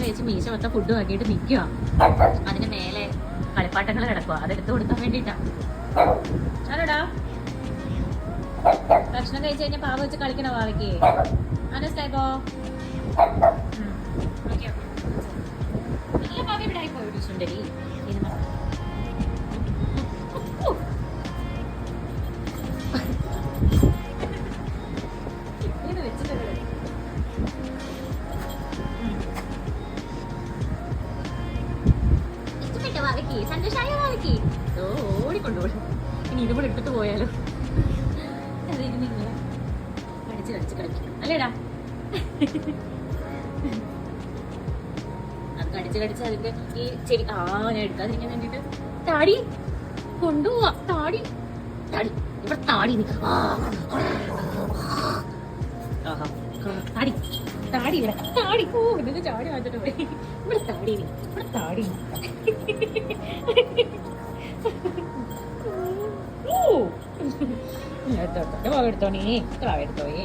കഴിച്ച് മീശ മൊത്തം ഫുഡ് നോക്കിയിട്ട് നിൽക്കുക. അതിന് മേലെ കളിപ്പാട്ടങ്ങൾ കിടക്കുക, അതെടുത്ത് കൊടുക്കാൻ വേണ്ടിട്ടാ. ആരോടാ ഭക്ഷണം കഴിച്ചു കഴിഞ്ഞാൽ പാവ വെച്ച് കളിക്കണ പാവയ്ക്ക്? മനസ്സിലായിപ്പോ? നല്ല പാവ ഇവിടെ ആയിപ്പോയി സുന്ദരി. ഇഷ്ടപ്പെട്ട പാവയ്ക്ക്? സന്തോഷമായ പാവയ്ക്ക്? ഓടിക്കൊണ്ടോടും. ഇനി ഇതും കൂടെ എടുത്തിട്ട് പോയാലോ? കടിച്ച് കടിച്ച് കളിക്കും അല്ലേടാ? അത് കടിച്ച് കടിച്ച് അതിന്റെ ഈ ചെടി ഞാൻ എടുക്കാതിരിക്കാൻ വേണ്ടിട്ട് താടി കൊണ്ടുപോവാ. താടി താടി ഇവിടെ താടി താടി താടി ഇവിടെ താടി. ഓ ഇതിന്റെ ചാടി മാറ്റിട്ട് പോയി. ഇവിടെ താടി ഇവിടെ താടി. എടുത്തോ എടുത്തോണേ. എടുത്തോയേ.